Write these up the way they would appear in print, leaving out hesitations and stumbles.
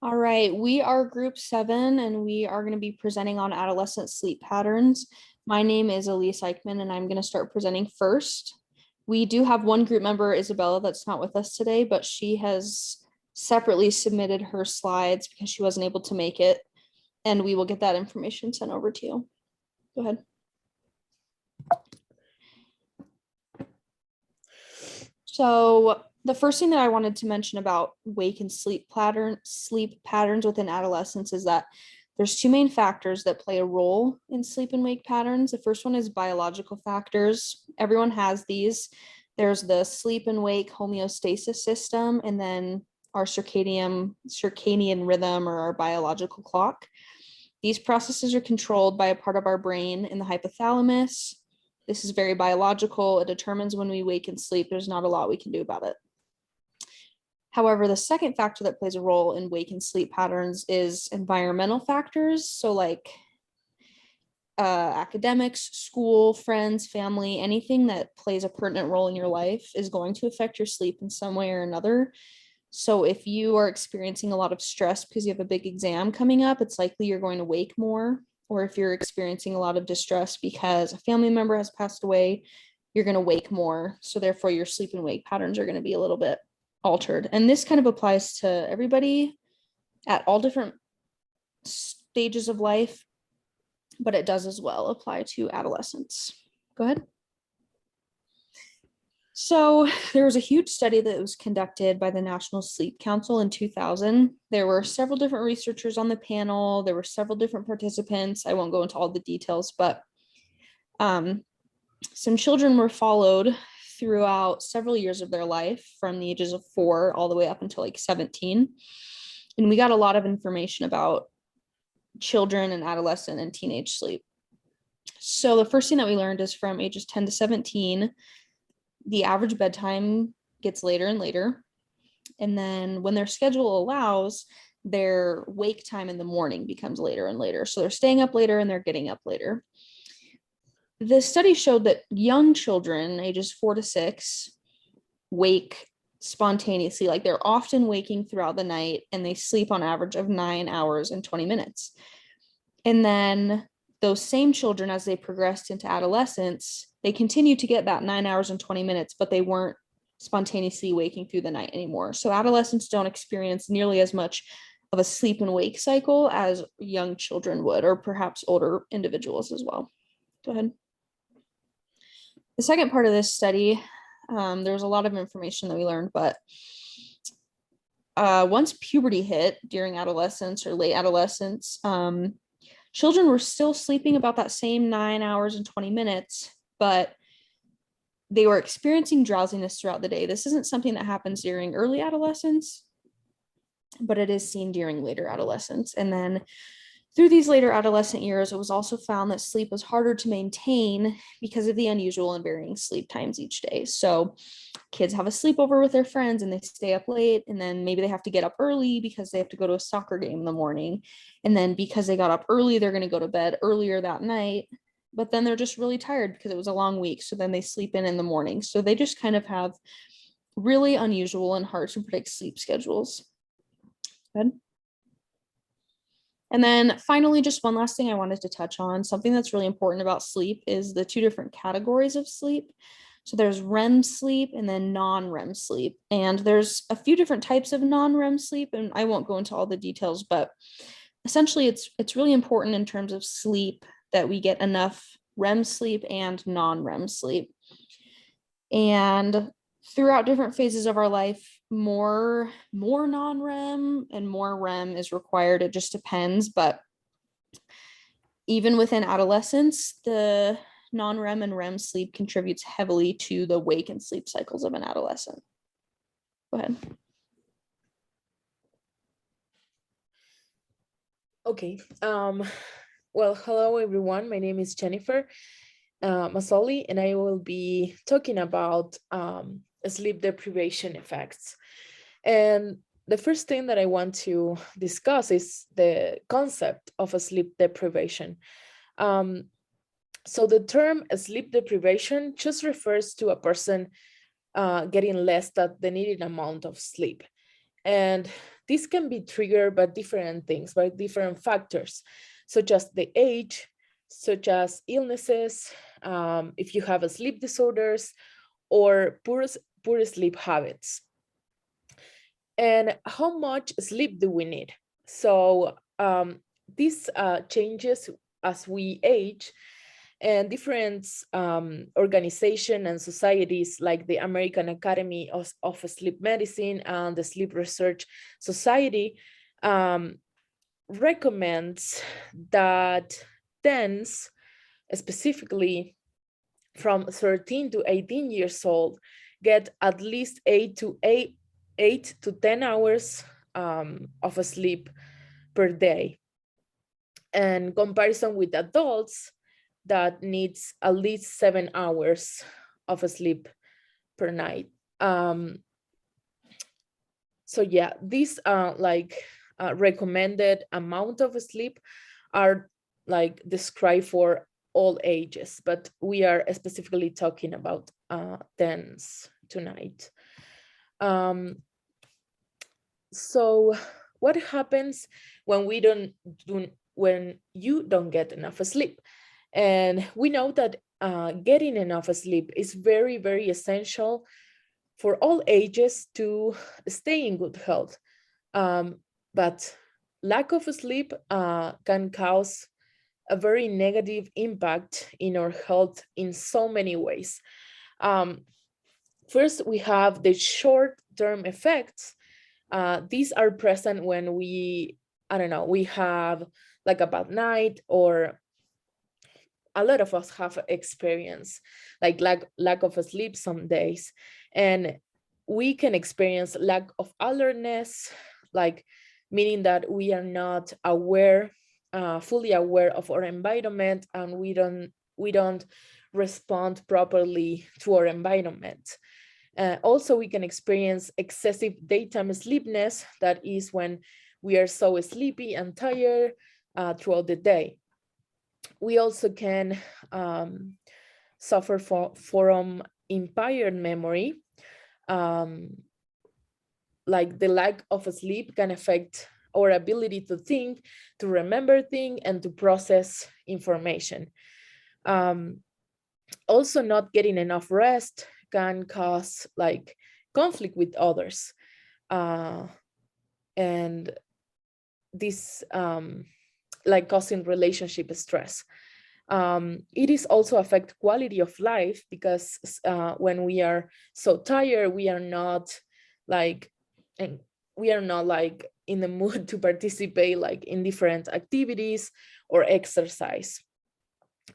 All right, we are group 7 and we are going to be presenting on adolescent sleep patterns. My name is Elise Eichmann and I'm going to start presenting first. We do have one group member, Isabella, that's not with us today, but she has separately submitted her slides because she wasn't able to make it, and we will get that information sent over to you. Go ahead. So the first thing that I wanted to mention about wake and sleep patterns within adolescence is that there's two main factors that play a role in sleep and wake patterns. The first one is biological factors. Everyone has these. There's the sleep and wake homeostasis system, and then our circadian rhythm, or our biological clock. These processes are controlled by a part of our brain in the hypothalamus. This is very biological. It determines when we wake and sleep. There's not a lot we can do about it. However, the second factor that plays a role in wake and sleep patterns is environmental factors. So like academics, school, friends, family, anything that plays a pertinent role in your life is going to affect your sleep in some way or another. So if you are experiencing a lot of stress because you have a big exam coming up, it's likely you're going to wake more. Or if you're experiencing a lot of distress because a family member has passed away, you're going to wake more. So therefore your sleep and wake patterns are going to be a little bit altered. And this kind of applies to everybody at all different stages of life, but it does as well apply to adolescents. Go ahead. So there was a huge study that was conducted by the National Sleep Council in 2000. There were several different researchers on the panel. There were several different participants. I won't go into all the details, but some children were followed throughout several years of their life from the ages of 4 all the way up until like 17. And we got a lot of information about children and adolescent and teenage sleep. So the first thing that we learned is from ages 10 to 17, the average bedtime gets later and later. And then when their schedule allows, their wake time in the morning becomes later and later. So they're staying up later and they're getting up later. The study showed that young children, ages 4 to 6, wake spontaneously. Like they're often waking throughout the night, and they sleep on average of 9 hours and 20 minutes. And then those same children, as they progressed into adolescence, they continued to get that 9 hours and 20 minutes, but they weren't spontaneously waking through the night anymore. So adolescents don't experience nearly as much of a sleep and wake cycle as young children would, or perhaps older individuals as well. Go ahead. The second part of this study, there was a lot of information that we learned, but once puberty hit during adolescence or late adolescence, children were still sleeping about that same 9 hours and 20 minutes, but they were experiencing drowsiness throughout the day. This isn't something that happens during early adolescence, but it is seen during later adolescence. And then through these later adolescent years, it was also found that sleep was harder to maintain because of the unusual and varying sleep times each day. So kids have a sleepover with their friends and they stay up late, and then maybe they have to get up early because they have to go to a soccer game in the morning. And then because they got up early, they're going to go to bed earlier that night, but then they're just really tired because it was a long week. So then they sleep in the morning. So they just kind of have really unusual and hard to predict sleep schedules. Good. And then finally, just one last thing I wanted to touch on, something that's really important about sleep is the two different categories of sleep. So there's REM sleep and then non-REM sleep. And there's a few different types of non-REM sleep, and I won't go into all the details, but essentially it's really important in terms of sleep that we get enough REM sleep and non-REM sleep. And throughout different phases of our life, more non-REM and more REM is required. It just depends. But even within adolescence, the non-REM and REM sleep contributes heavily to the wake and sleep cycles of an adolescent. Go ahead. Okay. Well, hello, everyone. My name is Jennifer Masoli, and I will be talking about sleep deprivation effects. And the first thing that I want to discuss is the concept of a sleep deprivation. So the term sleep deprivation just refers to a person getting less than the needed amount of sleep. And this can be triggered by different things, by different factors, such as the age, such as illnesses, if you have a sleep disorders, or poor sleep habits. And how much sleep do we need? So this changes as we age, and different organizations and societies like the American Academy of Sleep Medicine and the Sleep Research Society recommends that teens, specifically from 13 to 18 years old, get at least 8 to 10 hours of sleep per day. And comparison with adults that needs at least 7 hours of sleep per night. So yeah, these recommended amount of sleep are like described for all ages, but we are specifically talking about teens tonight. So what happens when when you don't get enough sleep? And we know that getting enough sleep is very, very essential for all ages to stay in good health. But lack of sleep can cause a very negative impact in our health in so many ways. First, we have the short-term effects. These are present when we have like a bad night, or a lot of us have experienced like lack of sleep some days, and we can experience lack of alertness, like meaning that we are not aware, fully aware of our environment, and we don't respond properly to our environment. Also, we can experience excessive daytime sleepiness. That is when we are so sleepy and tired throughout the day. We also can suffer from impaired memory. Like the lack of sleep can affect our ability to think, to remember things, and to process information. Also, not getting enough rest can cause like conflict with others. And this like causing relationship stress. It is also affect quality of life, because when we are so tired, we are not like in the mood to participate like in different activities or exercise.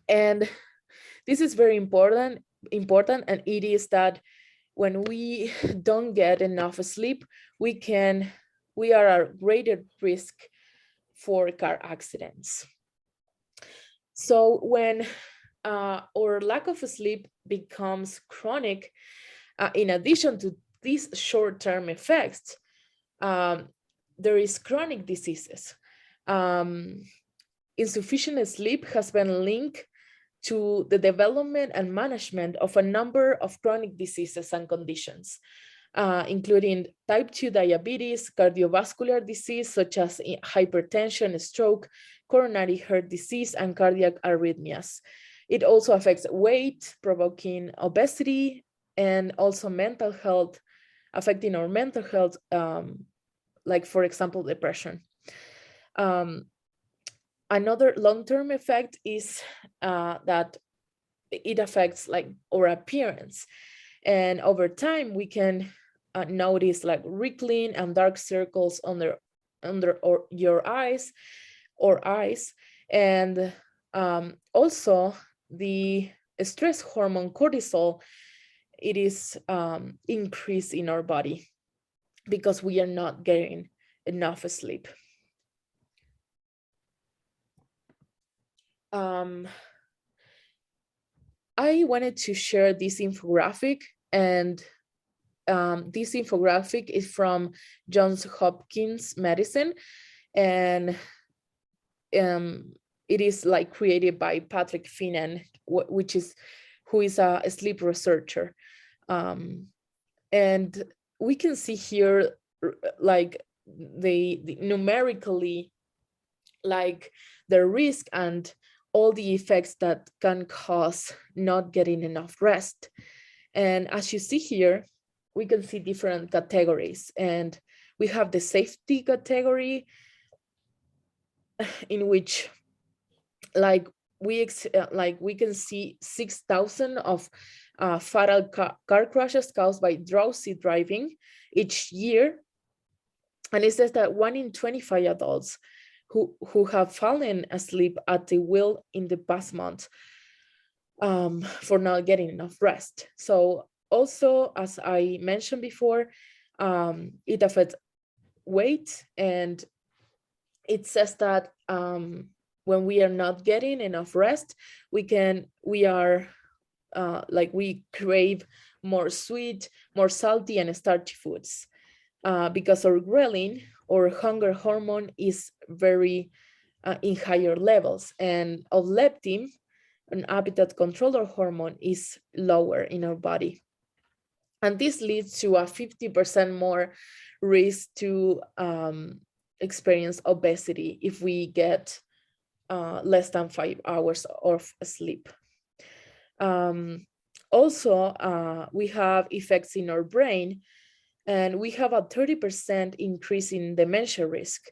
And this is very important, and it is that when we don't get enough sleep, we are at greater risk for car accidents. So when our lack of sleep becomes chronic, in addition to these short-term effects, there is chronic diseases. Insufficient sleep has been linked to the development and management of a number of chronic diseases and conditions, including type 2 diabetes, cardiovascular disease such as hypertension, stroke, coronary heart disease, and cardiac arrhythmias. It also affects weight, provoking obesity, and also mental health, affecting our mental health, like for example, depression. Another long-term effect is that it affects like our appearance. And over time, we can notice like wrinkling and dark circles under your eyes or eyes. And also the stress hormone cortisol, it is increased in our body because we are not getting enough sleep. I wanted to share this infographic, and this infographic is from Johns Hopkins Medicine, and it is like created by Patrick Finan, who is a sleep researcher. And we can see here like the numerically, like the risk and all the effects that can cause not getting enough rest. And as you see here, we can see different categories, and we have the safety category, in which like we can see 6,000 of fatal car crashes caused by drowsy driving each year. And it says that 1 in 25 adults who have fallen asleep at the wheel in the past month for not getting enough rest. So also, as I mentioned before, it affects weight, and it says that when we are not getting enough rest, we crave more sweet, more salty, and starchy foods, because our ghrelin or hunger hormone is very in higher levels, and of leptin, an appetite controller hormone, is lower in our body. And this leads to a 50% more risk to experience obesity if we get less than 5 hours of sleep. Also, we have effects in our brain, and we have a 30% increase in dementia risk.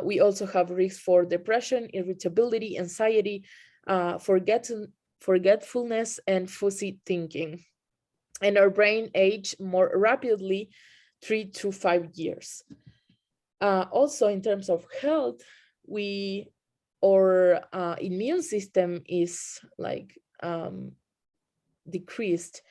We also have risk for depression, irritability, anxiety, forgetfulness, and fuzzy thinking. And our brain age more rapidly, 3 to 5 years. Also, in terms of health, our immune system is like decreased,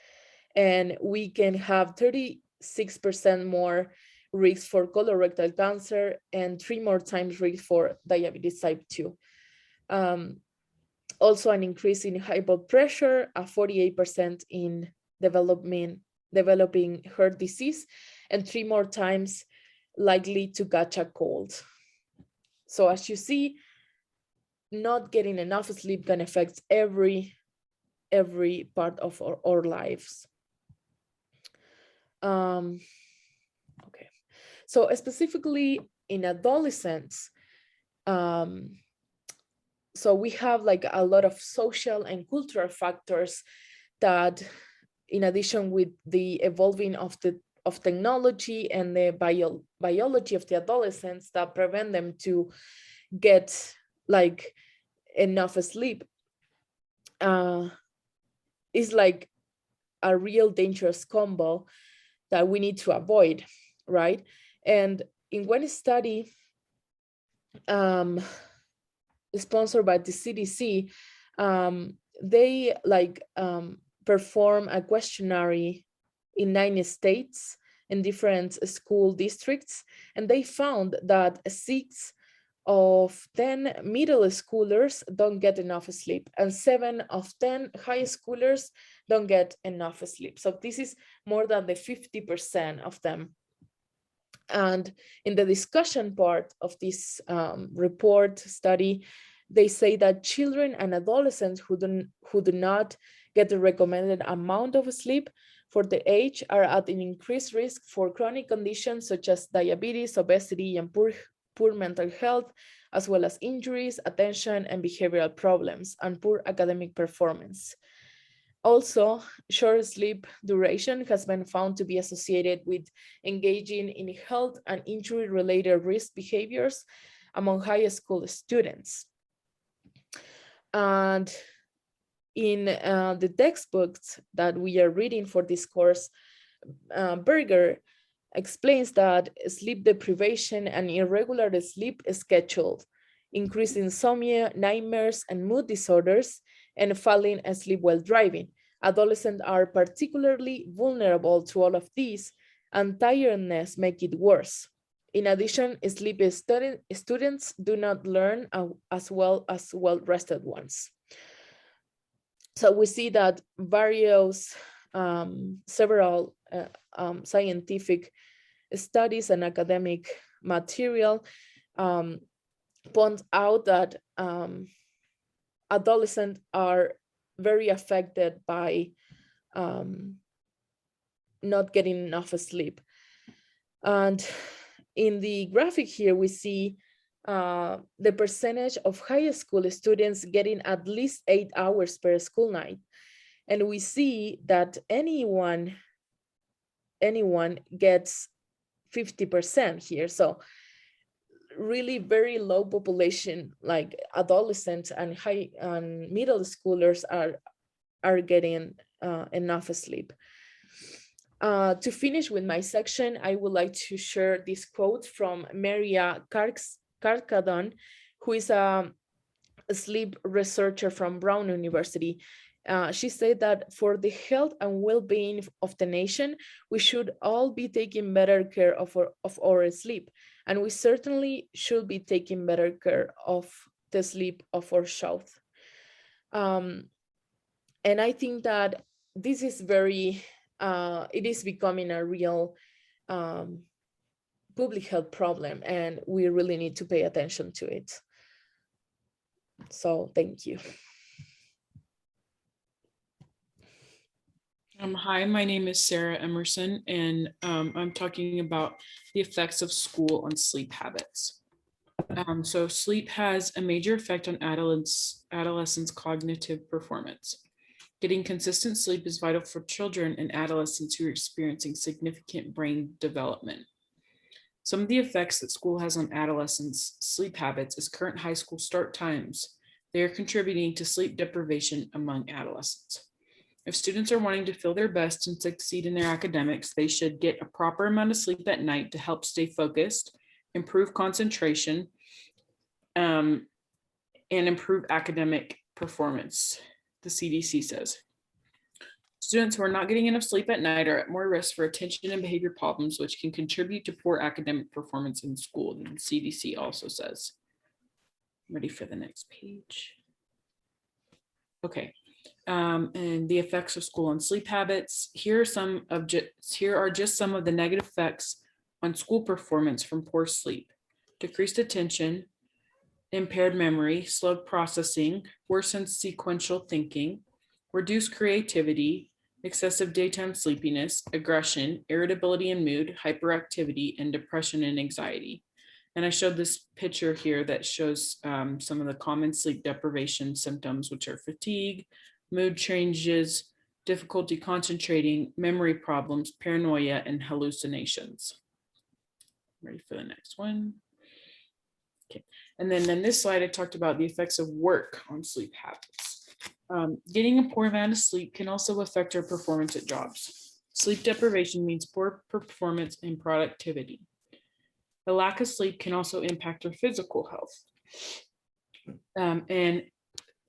and we can have 36% more risk for colorectal cancer and 3 more times risk for diabetes type 2. Also, an increase in high blood pressure, a 48% in developing heart disease, and 3 more times likely to catch a cold. So as you see, not getting enough sleep can affect every part of our lives. Okay, so specifically in adolescents, so we have like a lot of social and cultural factors that, in addition with the evolving of technology and the biology of the adolescents, that prevent them to get like enough sleep, is like a real dangerous combo that we need to avoid, right? And in one study sponsored by the CDC, they perform a questionnaire in 9 states in different school districts, and they found that 6 of 10 middle schoolers don't get enough sleep, and 7 of 10 high schoolers don't get enough sleep. So this is more than the 50% of them. And in the discussion part of this report study, they say that children and adolescents who do not get the recommended amount of sleep for the age are at an increased risk for chronic conditions such as diabetes, obesity, and poor mental health, as well as injuries, attention, and behavioral problems, and poor academic performance. Also, short sleep duration has been found to be associated with engaging in health and injury-related risk behaviors among high school students. And in the textbooks that we are reading for this course, Berger explains that sleep deprivation and irregular sleep schedule increase insomnia, nightmares, and mood disorders, and falling asleep while driving. Adolescents are particularly vulnerable to all of these, and tiredness make it worse. In addition, sleepy students do not learn as well as well-rested ones. So we see that several scientific studies and academic material point out that adolescents are very affected by not getting enough sleep. And in the graphic here, we see the percentage of high school students getting at least 8 hours per school night. And we see that anyone gets 50% here. So really very low population, like adolescents and high and middle schoolers are getting enough sleep. To finish with my section, I would like to share this quote from Maria Karkadon, who is a sleep researcher from Brown University. She said that for the health and well-being of the nation, we should all be taking better care of our sleep. And we certainly should be taking better care of the sleep of our child. And I think that this is it is becoming a real public health problem, and we really need to pay attention to it. So thank you. Hi, my name is Sarah Emerson, and I'm talking about the effects of school on sleep habits. So sleep has a major effect on adolescents' cognitive performance. Getting consistent sleep is vital for children and adolescents who are experiencing significant brain development. Some of the effects that school has on adolescents' sleep habits is current high school start times. They are contributing to sleep deprivation among adolescents. If students are wanting to feel their best and succeed in their academics, they should get a proper amount of sleep at night to help stay focused, improve concentration, and improve academic performance, the CDC says. Students who are not getting enough sleep at night are at more risk for attention and behavior problems, which can contribute to poor academic performance in school, the CDC also says. Ready for the next page. Okay. And the effects of school on sleep habits. Here are just some of the negative effects on school performance from poor sleep: decreased attention, impaired memory, slowed processing, worsened sequential thinking, reduced creativity, excessive daytime sleepiness, aggression, irritability and mood, hyperactivity, and depression and anxiety. And I showed this picture here that shows some of the common sleep deprivation symptoms, which are fatigue, mood changes, difficulty concentrating, memory problems, paranoia, and hallucinations. Ready for the next one. Okay. And then in this slide, I talked about the effects of work on sleep habits. Getting a poor amount of sleep can also affect our performance at jobs. Sleep deprivation means poor performance and productivity. The lack of sleep can also impact our physical health.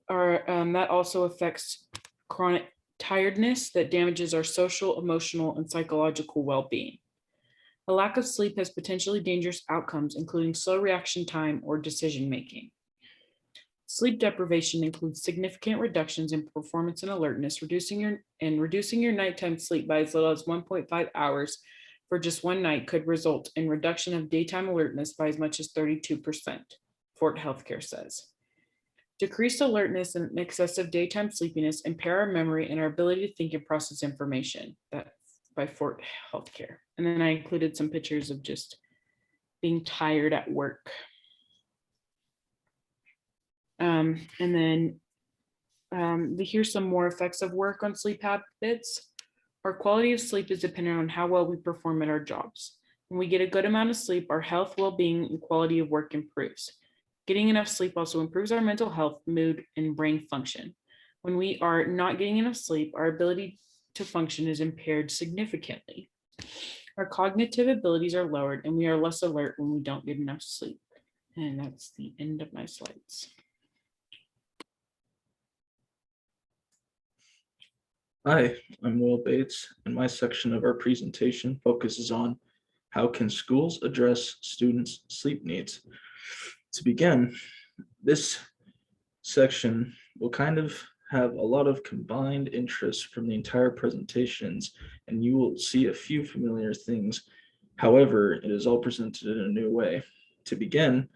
That also affects chronic tiredness that damages our social, emotional, and psychological well-being. A lack of sleep has potentially dangerous outcomes, including slow reaction time or decision-making. Sleep deprivation includes significant reductions in performance and alertness, reducing your nighttime sleep by as little as 1.5 hours for just one night could result in reduction of daytime alertness by as much as 32%, Fort Healthcare says. Decreased alertness and excessive daytime sleepiness impair our memory and our ability to think and process information. That's by Fort Healthcare. And then I included some pictures of just being tired at work. Here's some more effects of work on sleep habits. Our quality of sleep is dependent on how well we perform at our jobs. When we get a good amount of sleep, our health, well-being, and quality of work improves. Getting enough sleep also improves our mental health, mood, and brain function. When we are not getting enough sleep, our ability to function is impaired significantly. Our cognitive abilities are lowered, and we are less alert when we don't get enough sleep. And that's the end of my slides. Hi, I'm Will Bates, and my section of our presentation focuses on how can schools address students' sleep needs. To begin, this section will kind of have a lot of combined interests from the entire presentations, and you will see a few familiar things. However, it is all presented in a new way. To begin,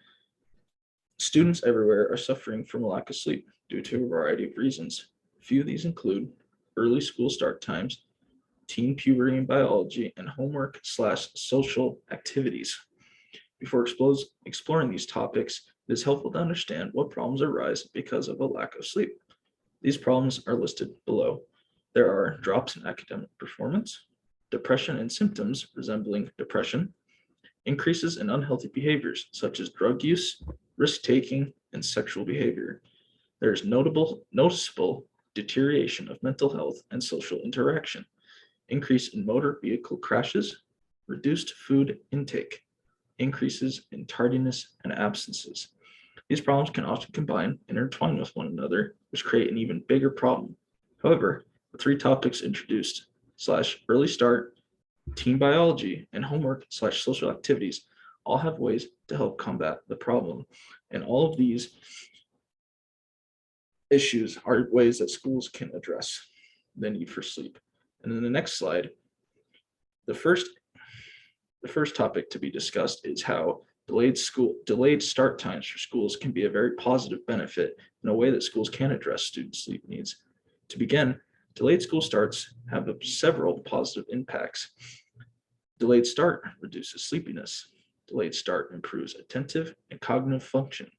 students everywhere are suffering from a lack of sleep due to a variety of reasons. A few of these include early school start times, teen puberty and biology, and homework/social activities. Before exploring these topics, it is helpful to understand what problems arise because of a lack of sleep. These problems are listed below. There are drops in academic performance, depression and symptoms resembling depression, increases in unhealthy behaviors such as drug use, risk-taking, and sexual behavior. There is noticeable deterioration of mental health and social interaction, increase in motor vehicle crashes, reduced food intake, increases in tardiness and absences. These problems can often combine and intertwine with one another, which create an even bigger problem. However, the three topics introduced / early start, teen biology, and homework/social activities all have ways to help combat the problem. And all of these issues are ways that schools can address the need for sleep. And then the next slide, the first topic to be discussed is how delayed start times for schools can be a very positive benefit in a way that schools can address student sleep needs. To begin, delayed school starts have several positive impacts. Delayed start reduces sleepiness. Delayed start improves attentive and cognitive function,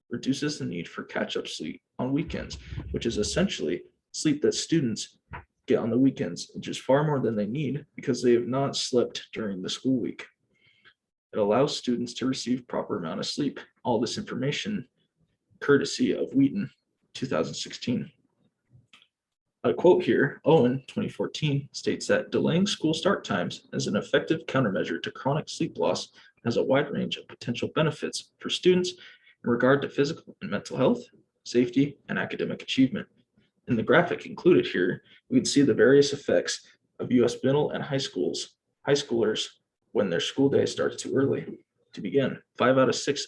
reduces the need for catch-up sleep on weekends, which is essentially sleep that students get on the weekends, which is far more than they need because they have not slept during the school week. It allows students to receive proper amount of sleep. All this information courtesy of Wheaton, 2016. A quote here, Owen, 2014, states that delaying school start times is an effective countermeasure to chronic sleep loss and has a wide range of potential benefits for students in regard to physical and mental health, safety, and academic achievement. In the graphic included here, we can see the various effects of U.S. middle and high schoolers when their school day starts too early. To begin, 5 out of 6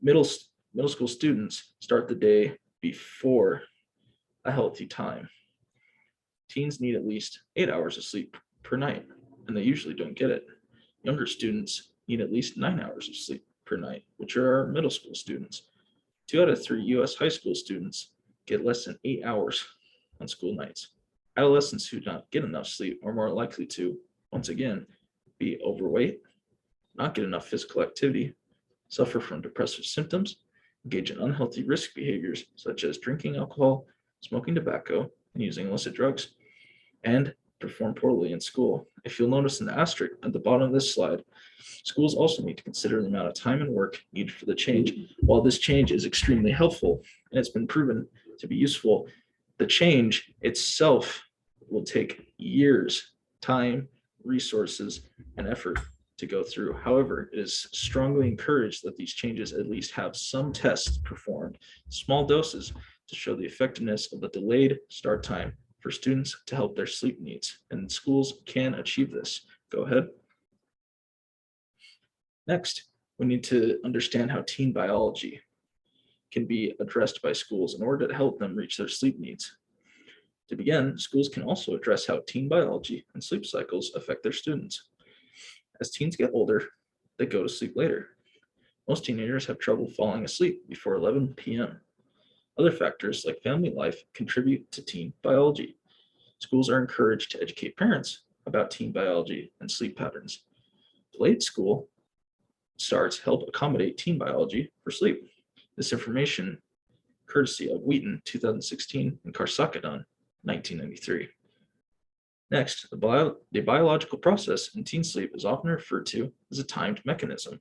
middle school students start the day before a healthy time. Teens need at least 8 hours of sleep per night, and they usually don't get it. Younger students need at least 9 hours of sleep per night, which are our middle school students. 2 out of 3 U.S. high school students get less than 8 hours on school nights. Adolescents who do not get enough sleep are more likely to, once again, be overweight, not get enough physical activity, suffer from depressive symptoms, engage in unhealthy risk behaviors such as drinking alcohol, smoking tobacco, and using illicit drugs, and perform poorly in school. If you'll notice in the asterisk at the bottom of this slide, schools also need to consider the amount of time and work needed for the change. While this change is extremely helpful and it's been proven to be useful, the change itself will take years, time, resources, and effort to go through. However, it is strongly encouraged that these changes at least have some tests performed, small doses, to show the effectiveness of the delayed start time for students to help their sleep needs, and schools can achieve this. Go ahead. Next, we need to understand how teen biology can be addressed by schools in order to help them reach their sleep needs. To begin, schools can also address how teen biology and sleep cycles affect their students. As teens get older, they go to sleep later. Most teenagers have trouble falling asleep before 11 p.m. Other factors like family life contribute to teen biology. Schools are encouraged to educate parents about teen biology and sleep patterns. Delayed school starts help accommodate teen biology for sleep. This information, courtesy of Wheaton, 2016, and Karsakadon, 1993. Next, the biological process in teen sleep is often referred to as a timed mechanism.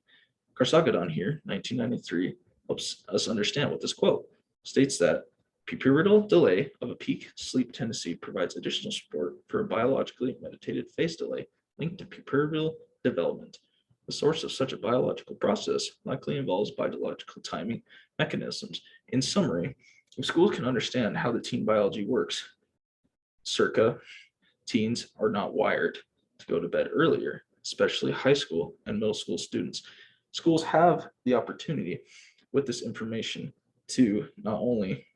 Karsakadon here, 1993, helps us understand what this quote states that pubertal delay of a peak sleep tendency provides additional support for a biologically meditated phase delay linked to pubertal development. The source of such a biological process likely involves biological timing mechanisms. In summary, if schools can understand how the teen biology works, circa teens are not wired to go to bed earlier, especially high school and middle school students. Schools have the opportunity with this information to not only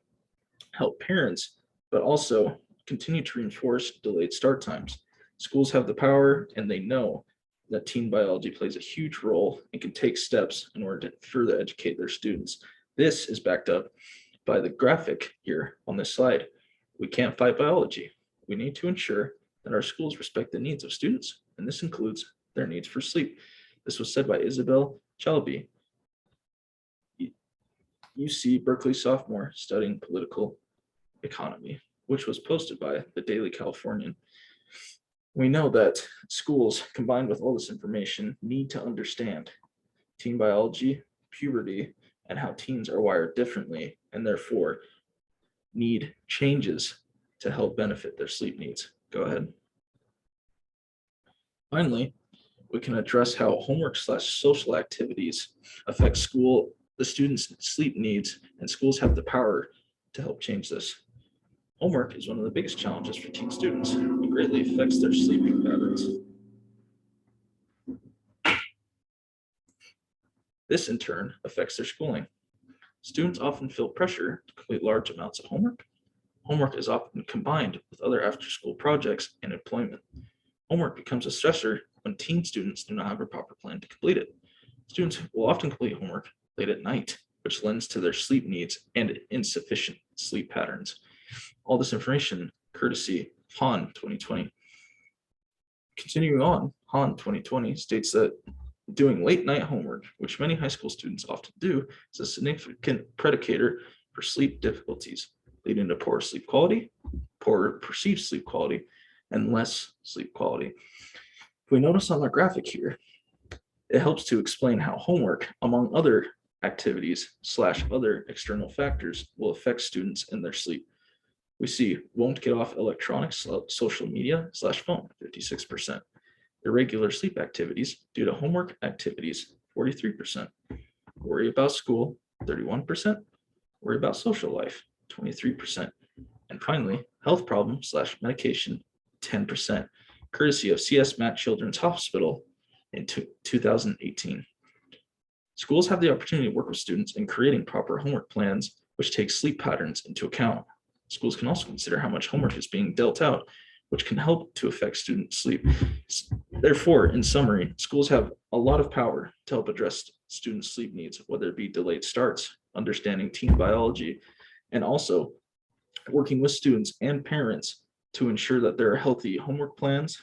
help parents, but also continue to reinforce delayed start times. Schools have the power and they know that teen biology plays a huge role and can take steps in order to further educate their students. This is backed up by the graphic here on this slide. We can't fight biology. We need to ensure that our schools respect the needs of students, and this includes their needs for sleep. This was said by Isabel Chalby, UC Berkeley sophomore studying political economy, which was posted by the Daily Californian. We know that schools, combined with all this information, need to understand teen biology, puberty, and how teens are wired differently, and therefore need changes to help benefit their sleep needs. Go ahead. Finally, we can address how homework/social activities affect the students' sleep needs, and schools have the power to help change this. Homework is one of the biggest challenges for teen students. It greatly affects their sleeping patterns. This in turn affects their schooling. Students often feel pressure to complete large amounts of homework. Homework is often combined with other after-school projects and employment. Homework becomes a stressor when teen students do not have a proper plan to complete it. Students will often complete homework late at night, which lends to their sleep needs and insufficient sleep patterns. All this information courtesy Han 2020. Continuing on, Han 2020 states that doing late night homework, which many high school students often do, is a significant predicator for sleep difficulties, leading to poor sleep quality, poor perceived sleep quality, and less sleep quality. If we notice on our graphic here, it helps to explain how homework, among other activities / other external factors, will affect students in their sleep. We see won't get off electronics, social media / phone, 56%. Irregular sleep activities due to homework activities, 43%. Worry about school, 31%. Worry about social life, 23%. And finally, health problems / medication, 10%, courtesy of CS Matt Children's Hospital in 2018. Schools have the opportunity to work with students in creating proper homework plans, which take sleep patterns into account. Schools can also consider how much homework is being dealt out, which can help to affect student sleep. Therefore, in summary, schools have a lot of power to help address students' sleep needs, whether it be delayed starts, understanding teen biology, and also working with students and parents to ensure that there are healthy homework plans,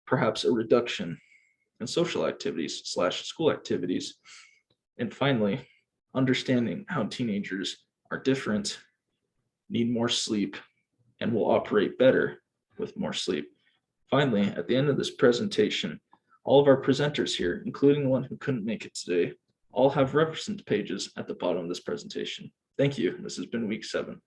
perhaps a reduction in social activities / school activities, and finally, understanding how teenagers are different, need more sleep, and will operate better with more sleep. Finally, at the end of this presentation, all of our presenters here, including the one who couldn't make it today, all have reference pages at the bottom of this presentation. Thank you. This has been week 7.